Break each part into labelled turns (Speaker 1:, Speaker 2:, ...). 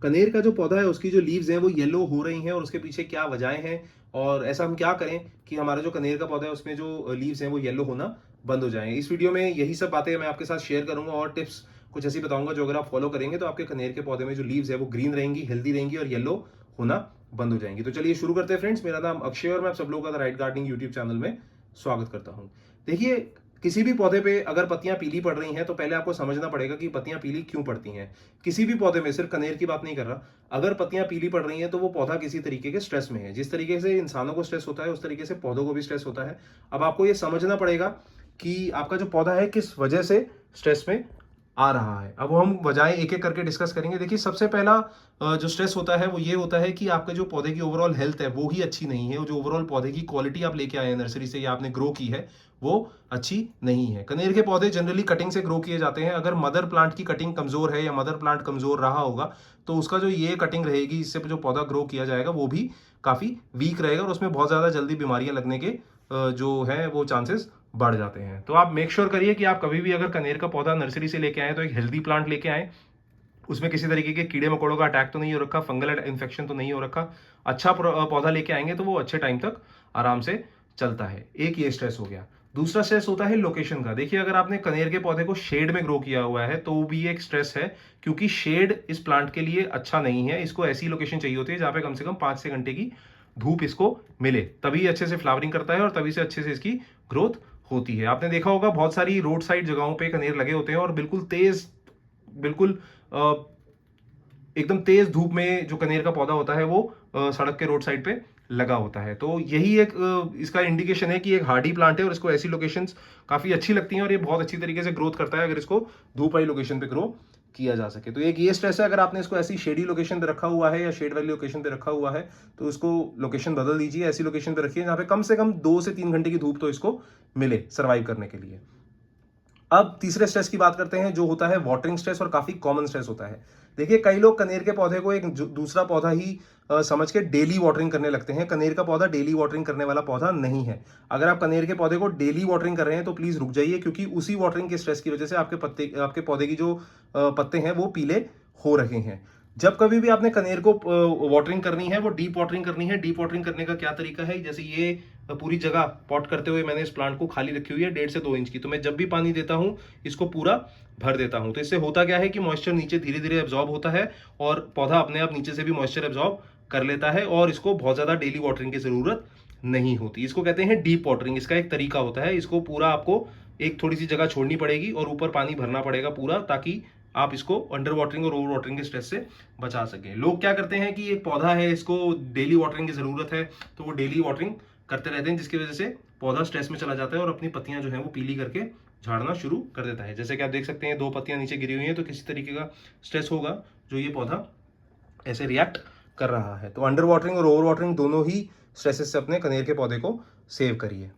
Speaker 1: कनेर का जो पौधा है उसकी जो लीव्स हैं वो येलो हो रही हैं और उसके पीछे क्या वजहें हैं और ऐसा हम क्या करें कि हमारा जो कनेर का पौधा है उसमें जो लीव्स हैं वो येलो होना बंद हो जाएं। इस वीडियो में यही सब बातें मैं आपके साथ शेयर करूंगा और टिप्स कुछ ऐसी बताऊंगा जो अगर आप फॉलो करेंगे तो आपके कनेर के पौधे में जो लीव्स है वो ग्रीन रहेंगी, हेल्दी रहेंगी और येलो होना बंद हो जाएंगी। तो चलिए शुरू करते हैं फ्रेंड्स। मेरा नाम अक्षय और मैं आप सब लोगों का the right gardening YouTube channel में स्वागत करता हूँ। देखिए, किसी भी पौधे पे अगर पत्तियां पीली पड़ रही हैं तो पहले आपको समझना पड़ेगा कि पत्तियां पीली क्यों पड़ती हैं। किसी भी पौधे में, सिर्फ कनेर की बात नहीं कर रहा, अगर पत्तियां पीली पड़ रही हैं तो वो पौधा किसी तरीके के स्ट्रेस में है। जिस तरीके से इंसानों को स्ट्रेस होता है उस तरीके से पौधों को भी स्ट्रेस होता है। अब आपको ये समझना पड़ेगा कि आपका जो पौधा है किस वजह से स्ट्रेस में आ रहा है। अब हम वजहें एक एक करके डिस्कस करेंगे। देखिए, सबसे पहला जो स्ट्रेस होता है वो ये होता है कि आपके जो पौधे की ओवरऑल हेल्थ है वो ही अच्छी नहीं है। जो ओवरऑल पौधे की क्वालिटी आप लेके आए हैं नर्सरी से या आपने ग्रो की है वो अच्छी नहीं है। कनेर के पौधे जनरली कटिंग से ग्रो किए जाते हैं। अगर मदर प्लांट की कटिंग कमजोर है या मदर प्लांट कमजोर रहा होगा तो उसका जो ये कटिंग रहेगी, इससे जो पौधा ग्रो किया जाएगा वो भी काफी वीक रहेगा और उसमें बहुत ज्यादा जल्दी बीमारियां लगने के जो है वो चांसेस बढ़ जाते हैं। तो आप मेक श्योर करिए कि आप कभी भी अगर कनेर का पौधा नर्सरी से लेके आए तो एक हेल्दी प्लांट लेके आए, उसमें किसी तरीके के कीड़े मकोड़ों का अटैक तो नहीं हो रखा, फंगल इन्फेक्शन तो नहीं हो रखा। अच्छा पौधा लेके आएंगे तो वो अच्छे टाइम तक आराम से चलता है। एक ये स्ट्रेस हो गया। दूसरा स्ट्रेस होता है लोकेशन का। देखिए, अगर आपने कनेर के पौधे को शेड में ग्रो किया हुआ है तो भी एक स्ट्रेस है, क्योंकि शेड इस प्लांट के लिए अच्छा नहीं है। इसको ऐसी लोकेशन चाहिए होती है जहां पे कम से कम 5 से 6 घंटे की धूप इसको मिले, तभी अच्छे से फ्लावरिंग करता है और तभी से अच्छे से इसकी ग्रोथ होती है। आपने देखा होगा बहुत सारी रोड साइड जगहों पे कनेर लगे होते हैं और बिल्कुल तेज, बिल्कुल एकदम तेज धूप में जो कनेर का पौधा होता है वो सड़क के रोड साइड पे लगा होता है। तो यही एक इसका इंडिकेशन है कि एक हार्डी प्लांट है और इसको ऐसी लोकेशंस काफी अच्छी लगती हैं और ये बहुत अच्छी तरीके से ग्रोथ करता है अगर इसको धूप वाली लोकेशन पे ग्रो किया जा सके। तो एक ये स्ट्रेस है। अगर आपने इसको ऐसी शेडी लोकेशन पे रखा हुआ है या शेड वाली लोकेशन पे रखा हुआ है तो इसको लोकेशन बदल दीजिए, ऐसी लोकेशन पे रखिए जहां पे कम से कम 2 से 3 घंटे की धूप तो इसको मिले सर्वाइव करने के लिए। अब तीसरे स्ट्रेस की बात करते हैं जो होता है वाटरिंग स्ट्रेस और काफी कॉमन स्ट्रेस होता है। देखिए, कई लोग कनेर के पौधे को एक दूसरा पौधा ही समझ के डेली वाटरिंग करने लगते हैं। कनेर का पौधा डेली वाटरिंग करने वाला पौधा नहीं है। अगर आप कनेर के पौधे को डेली वाटरिंग कर रहे हैं तो प्लीज रुक जाइए, क्योंकि उसी वाटरिंग के स्ट्रेस की वजह से आपके पौधे की जो पत्ते हैं वो पीले हो रहे हैं। जब कभी भी आपने कनेर को वाटरिंग करनी है वो डीप वाटरिंग करनी है। डीप वाटरिंग करने का क्या तरीका है, जैसे ये पूरी जगह पॉट करते हुए मैंने इस प्लांट को खाली रखी हुई है 1.5 से 2 इंच की, तो मैं जब भी पानी देता हूं इसको पूरा भर देता हूं। तो इससे होता क्या है कि मॉइस्चर नीचे धीरे धीरे एब्जॉर्ब होता है और पौधा अपने आप नीचे से भी मॉइस्चर एब्जॉर्ब कर लेता है और इसको बहुत ज्यादा डेली वाटरिंग की जरूरत नहीं होती। इसको कहते हैं डीप वाटरिंग। इसका एक तरीका होता है, इसको पूरा आपको एक थोड़ी सी जगह छोड़नी पड़ेगी और ऊपर पानी भरना पड़ेगा पूरा, ताकि आप इसको अंडर वाटरिंग और ओवर वाटरिंग के स्ट्रेस से बचा सकें। लोग क्या करते हैं कि एक पौधा है, इसको डेली वाटरिंग की जरूरत है तो वो डेली वाटरिंग करते रहते हैं, जिसकी वजह से पौधा स्ट्रेस में चला जाता है और अपनी पत्तियां जो है वो पीली करके झाड़ना शुरू कर देता है। जैसे कि आप देख सकते हैं 2 पत्तियां नीचे गिरी हुई हैं, तो किसी तरीके का स्ट्रेस होगा जो ये पौधा ऐसे रिएक्ट कर रहा है। तो अंडर वाटरिंग और ओवर वाटरिंग दोनों ही स्ट्रेसेस से अपने कनेर के पौधे को सेव करिए।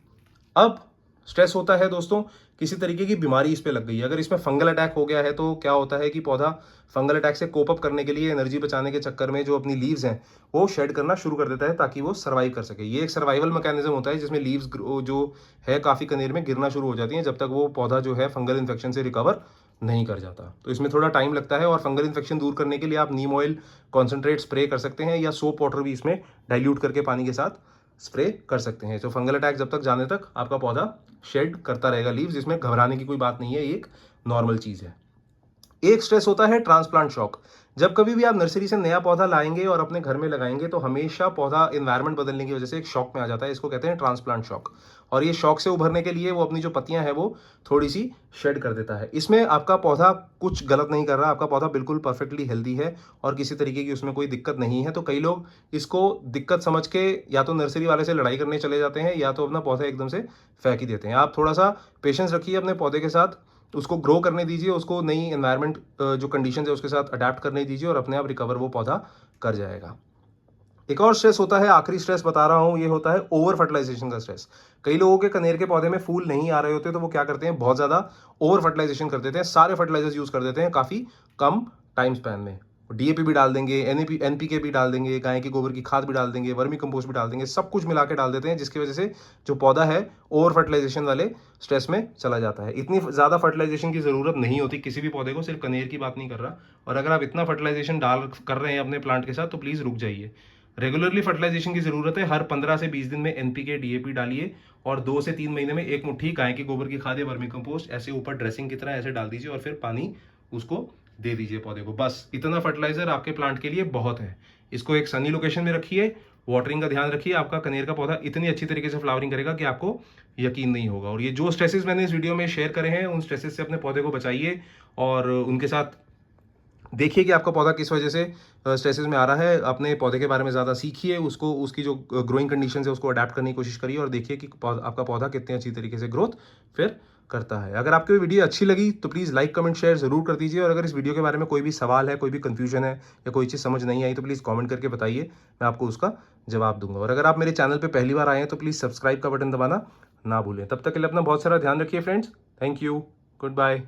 Speaker 1: अब स्ट्रेस होता है दोस्तों, किसी तरीके की बीमारी इस पे लग गई है। अगर इसमें फंगल अटैक हो गया है तो क्या होता है कि पौधा फंगल अटैक से कोप अप करने के लिए एनर्जी बचाने के चक्कर में जो अपनी लीव्स हैं वो शेड करना शुरू कर देता है ताकि वो सर्वाइव कर सके। ये एक सर्वाइवल मैकेनिज्म होता है जिसमें लीव्स जो है काफी कनेर में गिरना शुरू हो जाती हैं जब तक वो पौधा जो है फंगल इन्फेक्शन से रिकवर नहीं कर जाता। तो इसमें थोड़ा टाइम लगता है और फंगल इन्फेक्शन दूर करने के लिए आप नीम ऑयल कॉन्सेंट्रेट स्प्रे कर सकते हैं या सोप वाटर भी इसमें डाइल्यूट करके पानी के साथ स्प्रे कर सकते हैं। तो फंगल अटैक जब तक जाने तक आपका पौधा शेड करता रहेगा लीव्स, जिसमें घबराने की कोई बात नहीं है, ये एक नॉर्मल चीज है। एक स्ट्रेस होता है ट्रांसप्लांट शॉक। जब कभी भी आप नर्सरी से नया पौधा लाएंगे और अपने घर में लगाएंगे तो हमेशा पौधा एनवायरनमेंट बदलने की वजह से एक शॉक में आ जाता है। इसको कहते हैं ट्रांसप्लांट शॉक। और ये शॉक से उभरने के लिए वो अपनी जो पत्तियां हैं वो थोड़ी सी शेड कर देता है। इसमें आपका पौधा कुछ गलत नहीं कर रहा, आपका पौधा बिल्कुल परफेक्टली हेल्दी है और किसी तरीके की उसमें कोई दिक्कत नहीं है। तो कई लोग इसको दिक्कत समझ के या तो नर्सरी वाले से लड़ाई करने चले जाते हैं या तो अपना पौधा एकदम से फेंक ही देते हैं। आप थोड़ा सा पेशेंस रखिए अपने पौधे के साथ, उसको ग्रो करने दीजिए, उसको नई एनवायरनमेंट जो कंडीशन है उसके साथ अडेप्ट करने दीजिए और अपने आप रिकवर वो पौधा कर जाएगा। एक और स्ट्रेस होता है, आखिरी स्ट्रेस बता रहा हूं, ये होता है ओवर फर्टिलाइजेशन का स्ट्रेस। कई लोगों के कनेर के पौधे में फूल नहीं आ रहे होते तो वो क्या करते हैं, बहुत ज्यादा ओवर फर्टिलाइजेशन कर देते हैं, सारे फर्टिलाइजर्स यूज कर देते हैं काफी कम टाइम स्पैन में। डीएपी भी डाल देंगे, एनपीके भी डाल देंगे, गाय के गोबर की खाद भी डाल देंगे, वर्मी कंपोस्ट भी डाल देंगे, सब कुछ मिला के डाल देते हैं, जिसकी वजह से जो पौधा है ओवर फर्टिलाइजेशन वाले स्ट्रेस में चला जाता है। इतनी ज़्यादा फर्टिलाइजेशन की ज़रूरत नहीं होती किसी भी पौधे को, सिर्फ कनेर की बात नहीं कर रहा। और अगर आप इतना फर्टिलाइजेशन कर रहे हैं अपने प्लांट के साथ तो प्लीज़ रुक जाइए। रेगुलरली फर्टिलाइजेशन की ज़रूरत है। हर 15 से 20 दिन में एनपीके डीएपी डालिए और 2 से 3 महीने में एक मुट्ठी गाय के गोबर की खाद या वर्मी कंपोस्ट ऐसे ऊपर ड्रेसिंग की तरह ऐसे डाल दीजिए और फिर पानी उसको दे दीजिए पौधे को। बस इतना फर्टिलाइजर आपके प्लांट के लिए बहुत है। इसको एक सनी लोकेशन में रखिए, वाटरिंग का ध्यान रखिए, आपका कनेर का पौधा इतनी अच्छी तरीके से फ्लावरिंग करेगा कि आपको यकीन नहीं होगा। और ये जो स्ट्रेसेस मैंने इस वीडियो में शेयर करे हैं, उन स्ट्रेसेस से अपने पौधे को बचाइए और उनके साथ देखिए कि आपका पौधा किस वजह से स्ट्रेसेस में आ रहा है। अपने पौधे के बारे में ज़्यादा सीखिए, उसको उसकी जो ग्रोइंग कंडीशन है उसको अडेप्ट करने की कोशिश करिए और देखिए कि आपका पौधा कितने अच्छी तरीके से ग्रोथ फिर करता है। अगर आपको वीडियो अच्छी लगी तो प्लीज़ लाइक कमेंट शेयर ज़रूर कर दीजिए। और अगर इस वीडियो के बारे में कोई भी सवाल है, कोई भी कन्फ्यूजन है या कोई चीज़ समझ नहीं आई तो प्लीज़ कॉमेंट करके बताइए, मैं आपको उसका जवाब दूंगा। और अगर आप मेरे चैनल पर पहली बार आए हैं तो प्लीज़ सब्सक्राइब का बटन दबाना ना भूलें। तब तक के लिए अपना बहुत सारा ध्यान रखिए friends. Thank you, good bye.